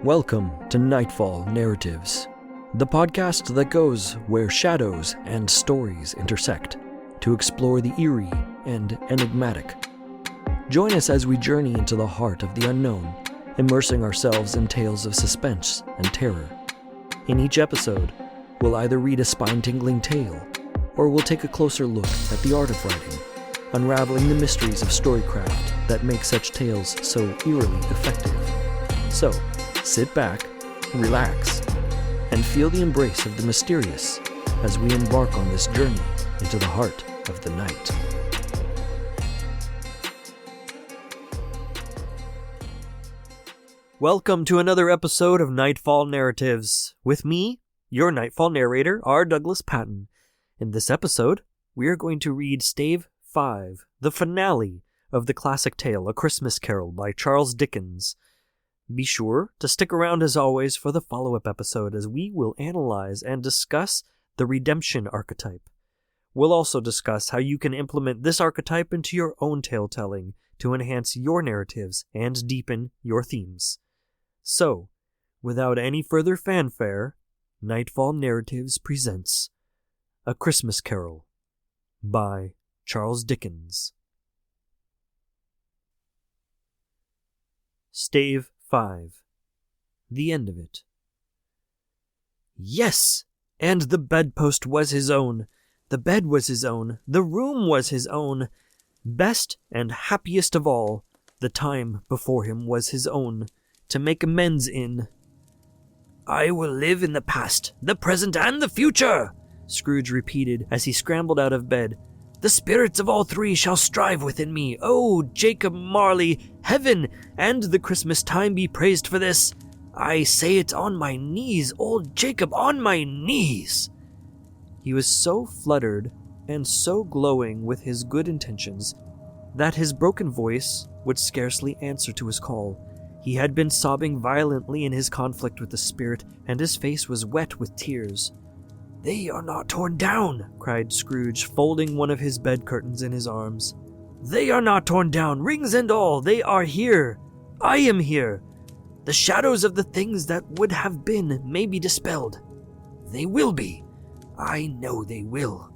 Welcome to Nightfall Narratives, the podcast that goes where shadows and stories intersect to explore the eerie and enigmatic. Join us as we journey into the heart of the unknown, immersing ourselves in tales of suspense and terror. In each episode, we'll either read a spine-tingling tale, or we'll take a closer look at the art of writing, unraveling the mysteries of storycraft that make such tales so eerily effective. So, sit back, relax, and feel the embrace of the mysterious as we embark on this journey into the heart of the night. Welcome to another episode of Nightfall Narratives, with me, your Nightfall narrator, R. Douglas Patton. In this episode, we are going to read Stave 5, the finale of the classic tale A Christmas Carol by Charles Dickens. Be sure to stick around as always for the follow-up episode as we will analyze and discuss the redemption archetype. We'll also discuss how you can implement this archetype into your own tale-telling to enhance your narratives and deepen your themes. So, without any further fanfare, Nightfall Narratives presents A Christmas Carol by Charles Dickens. Stave 5. The end of it. Yes! And the bedpost was his own. The bed was his own. The room was his own. Best and happiest of all, the time before him was his own, to make amends in. "I will live in the past, the present, and the future," Scrooge repeated as he scrambled out of bed. "The spirits of all three shall strive within me. Oh, Jacob Marley, heaven and the Christmas time be praised for this. I say it on my knees, old Jacob, on my knees." He was so fluttered and so glowing with his good intentions that his broken voice would scarcely answer to his call. He had been sobbing violently in his conflict with the spirit, and his face was wet with tears. "They are not torn down," cried Scrooge, folding one of his bed curtains in his arms. "They are not torn down, rings and all. They are here. I am here. The shadows of the things that would have been may be dispelled. They will be. I know they will."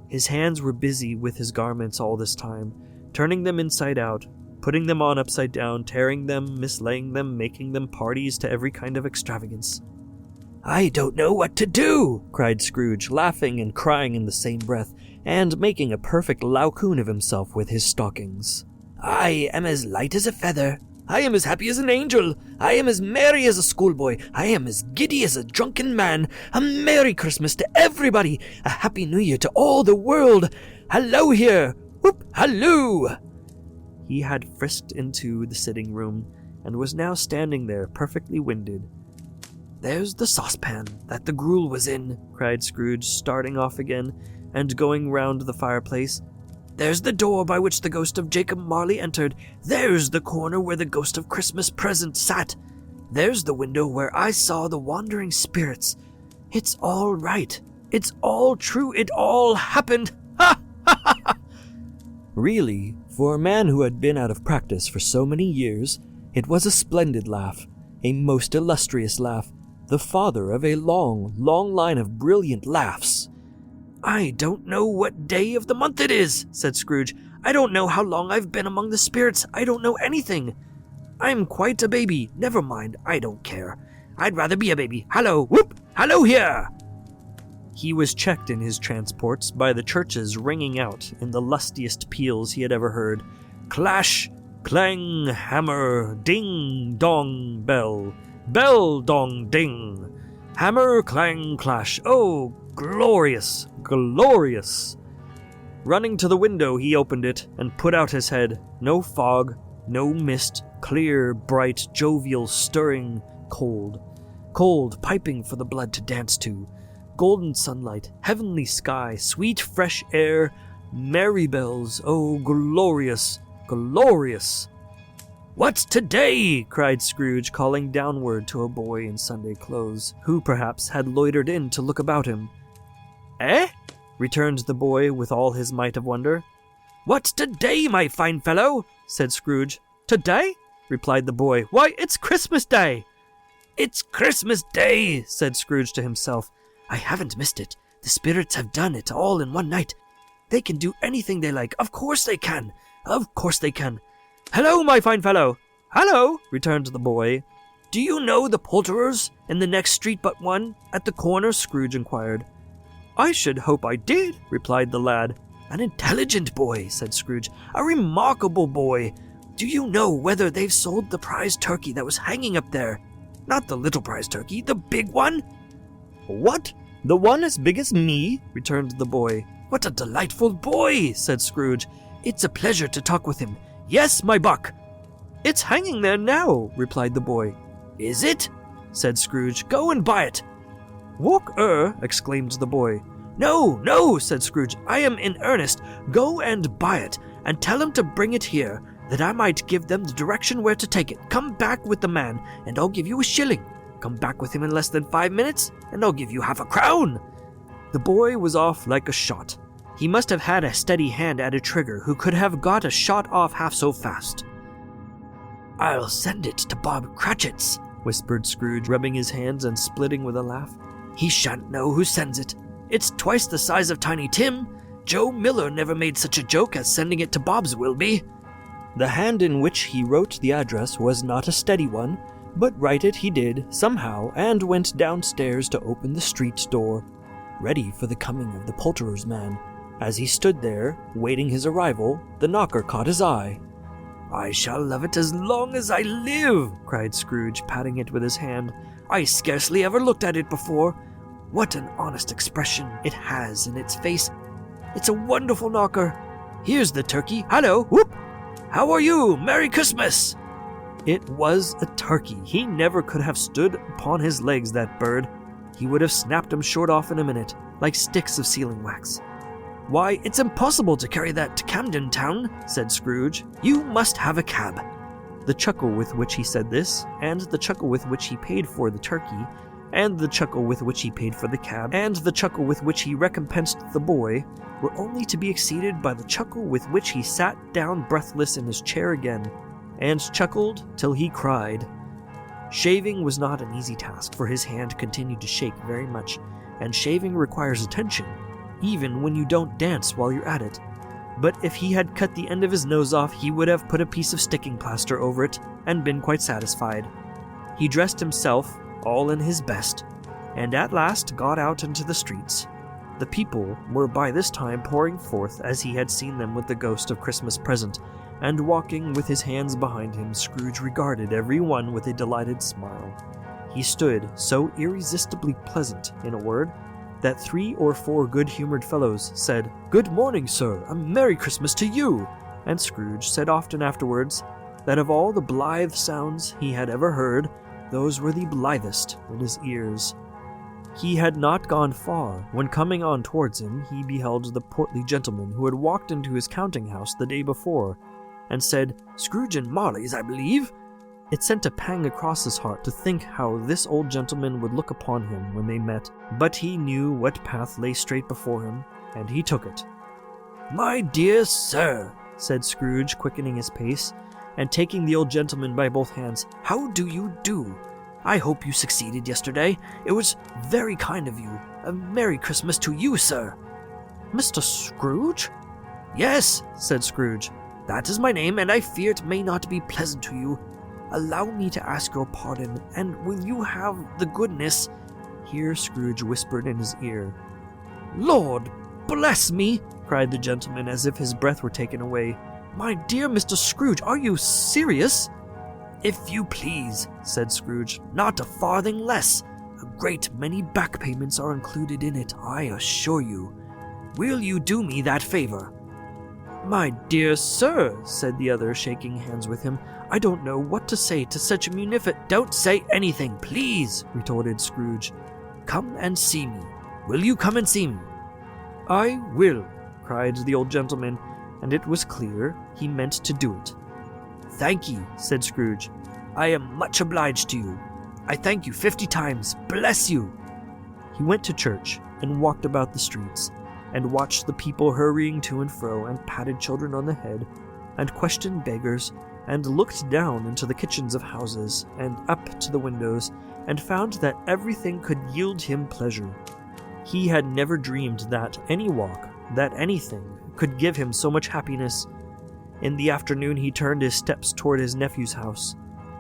His hands were busy with his garments all this time, turning them inside out, putting them on upside down, tearing them, mislaying them, making them parties to every kind of extravagance. "I don't know what to do," cried Scrooge, laughing and crying in the same breath, and making a perfect Laocoon of himself with his stockings. "I am as light as a feather. I am as happy as an angel. I am as merry as a schoolboy. I am as giddy as a drunken man. A Merry Christmas to everybody. A Happy New Year to all the world. Hello here. Whoop, halloo." He had frisked into the sitting room, and was now standing there perfectly winded. "There's the saucepan that the gruel was in," cried Scrooge, starting off again, and going round the fireplace. "There's the door by which the ghost of Jacob Marley entered. There's the corner where the ghost of Christmas Present sat. There's the window where I saw the wandering spirits. It's all right. It's all true. It all happened. Ha ha ha ha!" Really, for a man who had been out of practice for so many years, it was a splendid laugh, a most illustrious laugh, the father of a long, long line of brilliant laughs. "I don't know what day of the month it is," said Scrooge. "I don't know how long I've been among the spirits. I don't know anything. I'm quite a baby. Never mind, I don't care. I'd rather be a baby. Hallo, whoop, hallo here." He was checked in his transports by the churches ringing out in the lustiest peals he had ever heard. Clash, clang, hammer, ding, dong, bell. Bell, dong, ding. Hammer, clang, clash. Oh, glorious, glorious. Running to the window, he opened it and put out his head. No fog, no mist, clear, bright, jovial, stirring, cold. Cold, piping for the blood to dance to. Golden sunlight, heavenly sky, sweet fresh air, merry bells. Oh, glorious, glorious. "What's today?" cried Scrooge, calling downward to a boy in Sunday clothes, who perhaps had loitered in to look about him. "Eh?" returned the boy with all his might of wonder. "What's today, my fine fellow?" said Scrooge. "Today?" replied the boy. "Why, it's Christmas Day." "It's Christmas Day," said Scrooge to himself. "I haven't missed it. The spirits have done it all in one night. They can do anything they like. Of course they can. Of course they can. Hello, my fine fellow." "Hello," returned the boy. "Do you know the poulterers in the next street but one, at the corner?" Scrooge inquired. "I should hope I did," replied the lad. "An intelligent boy," said Scrooge. "A remarkable boy. Do you know whether they've sold the prize turkey that was hanging up there? Not the little prize turkey, the big one?" "What? The one as big as me?" returned the boy. "What a delightful boy," said Scrooge. "It's a pleasure to talk with him. Yes, my buck." "It's hanging there now," replied the boy. "Is it?" said Scrooge. "Go and buy it." "Walk-er," exclaimed the boy. "No, no," said Scrooge. "I am in earnest. Go and buy it, and tell him to bring it here, that I might give them the direction where to take it. Come back with the man, and I'll give you a shilling. Come back with him in less than 5 minutes, and I'll give you half a crown." The boy was off like a shot. He must have had a steady hand at a trigger who could have got a shot off half so fast. "I'll send it to Bob Cratchit's," whispered Scrooge, rubbing his hands and splitting with a laugh. "He shan't know who sends it. It's twice the size of Tiny Tim. Joe Miller never made such a joke as sending it to Bob's will be." The hand in which he wrote the address was not a steady one, but write it he did, somehow, and went downstairs to open the street door, ready for the coming of the poulterer's man. As he stood there, waiting his arrival, the knocker caught his eye. "I shall love it as long as I live," cried Scrooge, patting it with his hand. "I scarcely ever looked at it before. What an honest expression it has in its face. It's a wonderful knocker. Here's the turkey. Hallo, whoop! How are you? Merry Christmas!" It was a turkey. He never could have stood upon his legs, that bird. He would have snapped them short off in a minute, like sticks of sealing wax. "Why, it's impossible to carry that to Camden Town," said Scrooge. "You must have a cab." The chuckle with which he said this, and the chuckle with which he paid for the turkey, and the chuckle with which he paid for the cab, and the chuckle with which he recompensed the boy, were only to be exceeded by the chuckle with which he sat down breathless in his chair again, and chuckled till he cried. Shaving was not an easy task, for his hand continued to shake very much, and shaving requires attention, even when you don't dance while you're at it. But if he had cut the end of his nose off, he would have put a piece of sticking plaster over it, and been quite satisfied. He dressed himself, all in his best, and at last got out into the streets. The people were by this time pouring forth as he had seen them with the ghost of Christmas present, and walking with his hands behind him, Scrooge regarded every one with a delighted smile. He stood so irresistibly pleasant, in a word, that 3 or 4 good-humored fellows said, "Good morning, sir, a Merry Christmas to you," and Scrooge said often afterwards that of all the blithe sounds he had ever heard, those were the blithest in his ears. He had not gone far, when coming on towards him, he beheld the portly gentleman who had walked into his counting-house the day before, and said, "Scrooge and Marley's, I believe." It sent a pang across his heart to think how this old gentleman would look upon him when they met, but he knew what path lay straight before him, and he took it. "My dear sir," said Scrooge, quickening his pace, and taking the old gentleman by both hands, "how do you do? I hope you succeeded yesterday. It was very kind of you. A Merry Christmas to you, sir." "Mr. Scrooge?" "Yes," said Scrooge. "That is my name, and I fear it may not be pleasant to you. Allow me to ask your pardon, and will you have the goodness—" Here Scrooge whispered in his ear. "Lord bless me!" cried the gentleman, as if his breath were taken away. "My dear Mr. Scrooge, are you serious?" "If you please," said Scrooge, "not a farthing less. A great many back payments are included in it, I assure you. Will you do me that favor?" "My dear sir," said the other, shaking hands with him, "I don't know what to say to such a "Don't say anything, please," retorted Scrooge. "Come and see me. Will you come and see me?" "I will," cried the old gentleman, and it was clear he meant to do it. "Thank ye," said Scrooge. "I am much obliged to you. I thank you 50 times. Bless you." He went to church, and walked about the streets, and watched the people hurrying to and fro, and patted children on the head, and questioned beggars, and looked down into the kitchens of houses, and up to the windows, and found that everything could yield him pleasure. He had never dreamed that any walk, that anything, could give him so much happiness. In the afternoon he turned his steps toward his nephew's house.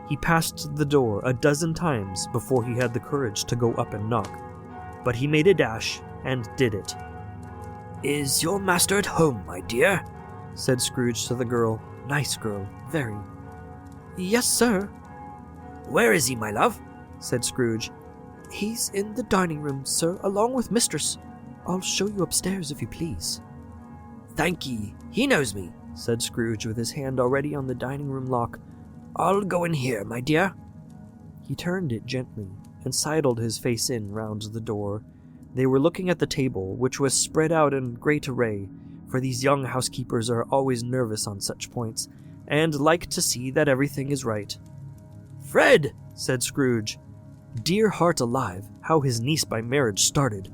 He passed the door a dozen times before he had the courage to go up and knock, but he made a dash and did it. "Is your master at home, my dear?" said Scrooge to the girl. Nice girl, very. "Yes, sir." "Where is he, my love?" said Scrooge. "He's in the dining room, sir, along with mistress. I'll show you upstairs, if you please." "Thank ye, he knows me," said Scrooge, with his hand already on the dining room lock. "I'll go in here, my dear." He turned it gently, and sidled his face in round the door. They were looking at the table, which was spread out in great array, for these young housekeepers are always nervous on such points, and like to see that everything is right. "Fred!" said Scrooge. Dear heart alive, how his niece by marriage started!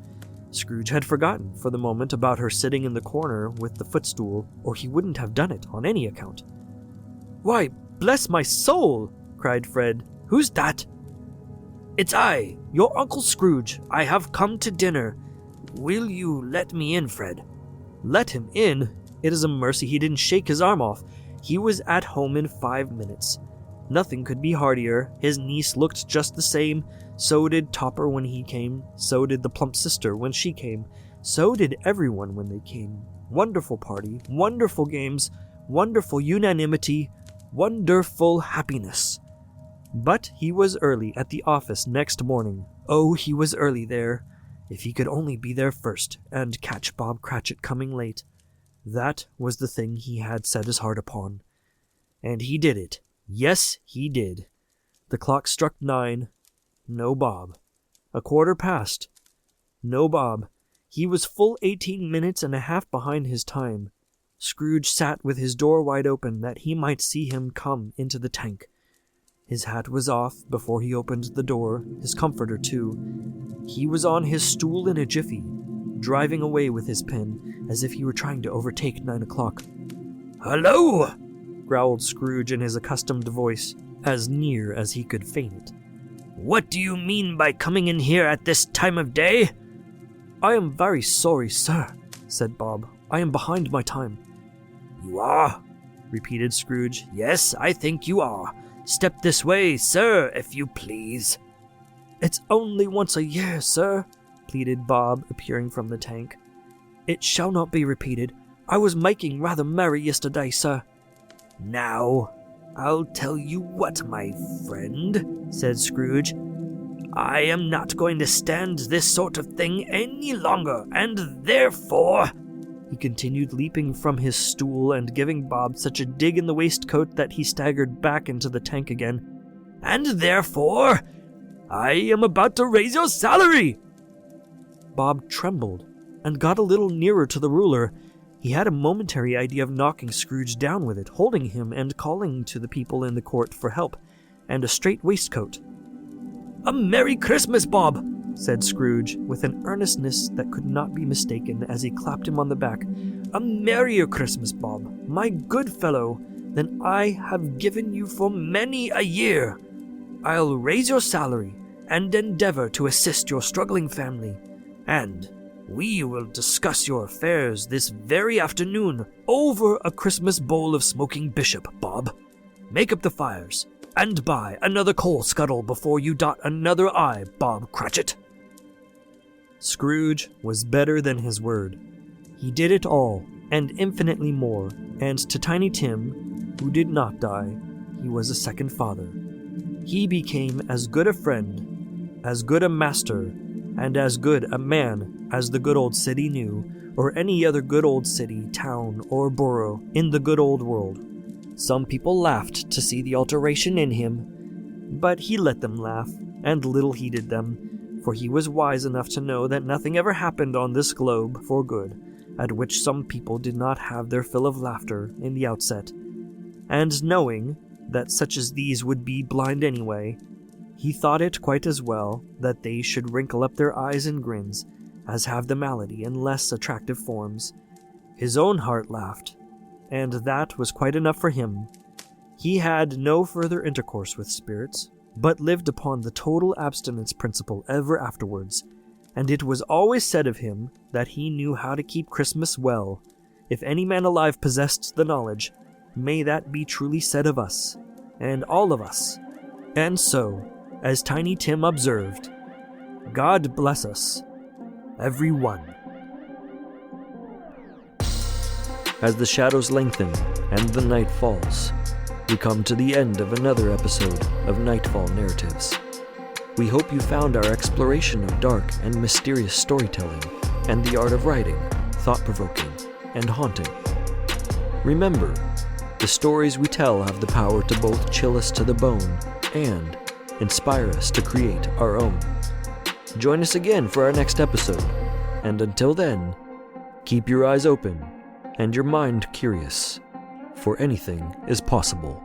Scrooge had forgotten for the moment about her sitting in the corner with the footstool, or he wouldn't have done it on any account. "Why, bless my soul!" cried Fred. "Who's that?" "It's I, your Uncle Scrooge. I have come to dinner. Will you let me in, Fred?" Let him in? It is a mercy he didn't shake his arm off. He was at home in 5 minutes. Nothing could be heartier. His niece looked just the same. So did Topper when he came. So did the plump sister when she came. So did everyone when they came. Wonderful party, wonderful games, wonderful unanimity, wonderful happiness. But he was early at the office next morning. Oh, he was early there. If he could only be there first, and catch Bob Cratchit coming late. That was the thing he had set his heart upon. And he did it. Yes, he did. The clock struck 9. No Bob. 1:15. No Bob. He was full 18 minutes and a half behind his time. Scrooge sat with his door wide open that he might see him come into the tank. His hat was off before he opened the door, his comforter too. He was on his stool in a jiffy, driving away with his pen, as if he were trying to overtake 9 o'clock. "Hello!" growled Scrooge in his accustomed voice, as near as he could feign it. "What do you mean by coming in here at this time of day?" "I am very sorry, sir," said Bob. "I am behind my time." "You are?" repeated Scrooge. "Yes, I think you are. Step this way, sir, if you please." "It's only once a year, sir," pleaded Bob, appearing from the tank. "It shall not be repeated. I was making rather merry yesterday, sir." "Now, I'll tell you what, my friend," said Scrooge. "I am not going to stand this sort of thing any longer, and therefore—" He continued, leaping from his stool and giving Bob such a dig in the waistcoat that he staggered back into the tank again. "And therefore, I am about to raise your salary!" Bob trembled and got a little nearer to the ruler. He had a momentary idea of knocking Scrooge down with it, holding him and calling to the people in the court for help, and a straight waistcoat. "A Merry Christmas, Bob!" said Scrooge, with an earnestness that could not be mistaken as he clapped him on the back. "A merrier Christmas, Bob, my good fellow, than I have given you for many a year. I'll raise your salary, and endeavor to assist your struggling family, and we will discuss your affairs this very afternoon over a Christmas bowl of smoking bishop, Bob. Make up the fires, and buy another coal scuttle before you dot another I, Bob Cratchit." Scrooge was better than his word. He did it all, and infinitely more, and to Tiny Tim, who did not die, he was a second father. He became as good a friend, as good a master, and as good a man as the good old city knew, or any other good old city, town, or borough in the good old world. Some people laughed to see the alteration in him, but he let them laugh, and little heeded them, for he was wise enough to know that nothing ever happened on this globe for good, at which some people did not have their fill of laughter in the outset. And knowing that such as these would be blind anyway, he thought it quite as well that they should wrinkle up their eyes in grins, as have the malady in less attractive forms. His own heart laughed, and that was quite enough for him. He had no further intercourse with spirits, but lived upon the total abstinence principle ever afterwards, and it was always said of him that he knew how to keep Christmas well. If any man alive possessed the knowledge, may that be truly said of us, and all of us. And so, as Tiny Tim observed, God bless us, every one. As the shadows lengthen and the night falls, we come to the end of another episode of Nightfall Narratives. We hope you found our exploration of dark and mysterious storytelling and the art of writing thought-provoking and haunting. Remember, the stories we tell have the power to both chill us to the bone and inspire us to create our own. Join us again for our next episode, and until then, keep your eyes open and your mind curious, for anything is possible.